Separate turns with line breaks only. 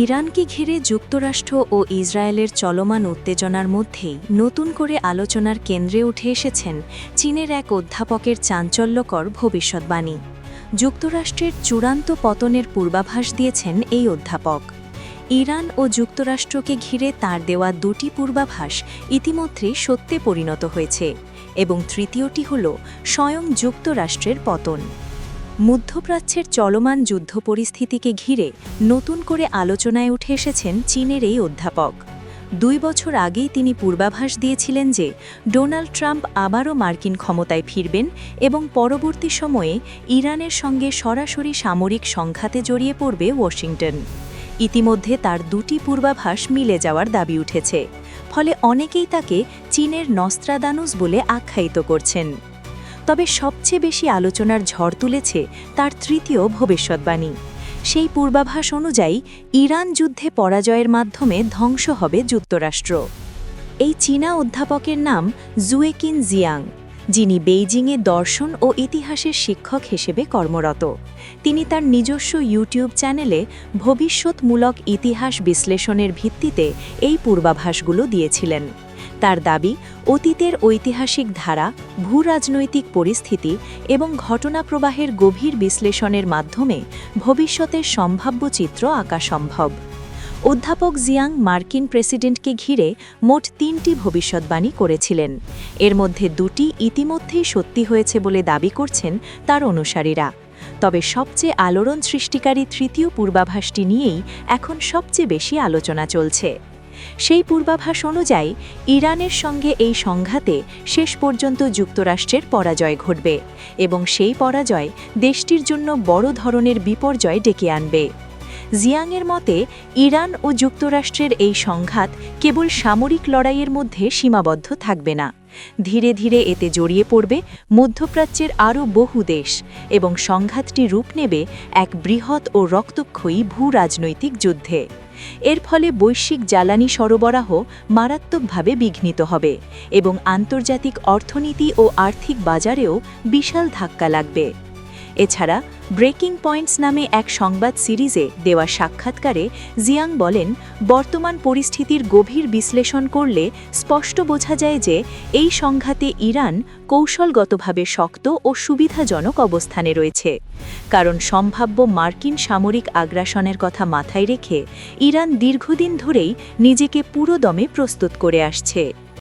ইরানকে ঘিরে যুক্তরাষ্ট্র ও ইসরায়েলের চলমান উত্তেজনার মধ্যেই নতুন করে আলোচনার কেন্দ্রে উঠে এসেছেন চীনের এক অধ্যাপকের চাঞ্চল্যকর ভবিষ্যদ্বাণী। যুক্তরাষ্ট্রের চূড়ান্ত পতনের পূর্বাভাস দিয়েছেন এই অধ্যাপক। ইরান ও যুক্তরাষ্ট্রকে ঘিরে তার দেওয়া দুটি পূর্বাভাস ইতিমধ্যেই সত্যে পরিণত হয়েছে এবং তৃতীয়টি হল স্বয়ং যুক্তরাষ্ট্রের পতন। মধ্যপ্রাচ্যের চলমান যুদ্ধ পরিস্থিতিকে ঘিরে নতুন করে আলোচনায় উঠে এসেছেন চীনের এই অধ্যাপক। 2 বছর আগেই তিনি পূর্বাভাস দিয়েছিলেন যে ডোনাল্ড ট্রাম্প আবারও মার্কিন ক্ষমতায় ফিরবেন এবং পরবর্তী সময়ে ইরানের সঙ্গে সরাসরি সামরিক সংঘাতে জড়িয়ে পড়বে ওয়াশিংটন। ইতিমধ্যে তার দুটি পূর্বাভাস মিলে যাওয়ার দাবি উঠেছে, ফলে অনেকেই তাকে চীনের নস্ত্রাদানুস বলে আখ্যায়িত করছেন। তবে সবচেয়ে বেশি আলোচনার ঝড় তুলেছে তার তৃতীয় ভবিষ্যদ্বাণী। সেই পূর্বাভাস অনুযায়ী ইরান যুদ্ধে পরাজয়ের মাধ্যমে ধ্বংস হবে যুক্তরাষ্ট্র। এই চীনা অধ্যাপকের নাম জুয়েকিন জিয়াং, যিনি বেইজিংয়ে দর্শন ও ইতিহাসের শিক্ষক হিসেবে কর্মরত। তিনি তার নিজস্ব ইউটিউব চ্যানেলে ভবিষ্যৎমূলক ইতিহাস বিশ্লেষণের ভিত্তিতে এই পূর্বাভাসগুলো দিয়েছিলেন। তার দাবি, অতীতের ঐতিহাসিক ধারা, ভূরাজনৈতিক পরিস্থিতি এবং ঘটনাপ্রবাহের গভীর বিশ্লেষণের মাধ্যমে ভবিষ্যতের সম্ভাব্য চিত্র আঁকা সম্ভব। অধ্যাপক জিয়াং মার্কিন প্রেসিডেন্টকে ঘিরে মোট 3টি ভবিষ্যদ্বাণী করেছিলেন। এর মধ্যে 2টি ইতিমধ্যেই সত্যি হয়েছে বলে দাবি করছেন তার অনুসারীরা। তবে সবচেয়ে আলোড়ন সৃষ্টিকারী তৃতীয় পূর্বাভাসটি নিয়েই এখন সবচেয়ে বেশি আলোচনা চলছে। সেই পূর্বাভাস অনুযায়ী ইরানের সঙ্গে এই সংঘাতে শেষ পর্যন্ত যুক্তরাষ্ট্রের পরাজয় ঘটবে এবং সেই পরাজয় দেশটির জন্য বড় ধরনের বিপর্যয় ডেকে আনবে। জিয়াংয়ের মতে, ইরান ও যুক্তরাষ্ট্রের এই সংঘাত কেবল সামরিক লড়াইয়ের মধ্যে সীমাবদ্ধ থাকবে না। ধীরে ধীরে এতে জড়িয়ে পড়বে মধ্যপ্রাচ্যের আরও বহু দেশ এবং সংঘাতটি রূপ নেবে এক বৃহৎ ও রক্তক্ষয়ী ভূরাজনৈতিক যুদ্ধে। এর ফলে বৈশ্বিক জ্বালানি সরবরাহ মারাত্মকভাবে বিঘ্নিত হবে এবং আন্তর্জাতিক অর্থনীতি ও আর্থিক বাজারেও বিশাল ধাক্কা লাগবে। এছাড়া ব্রেকিং পয়েন্টস নামে এক সংবাদ সিরিজে দেওয়া সাক্ষাৎকারে জিয়াং বলেন, বর্তমান পরিস্থিতির গভীর বিশ্লেষণ করলে স্পষ্ট বোঝা যায় যে এই সংঘাতে ইরান কৌশলগতভাবে শক্ত ও সুবিধাজনক অবস্থানে রয়েছে, কারণ সম্ভাব্য মার্কিন সামরিক আগ্রাসনের কথা মাথায় রেখে ইরান দীর্ঘদিন ধরেই নিজেকে পুরোদমে প্রস্তুত করে আসছে।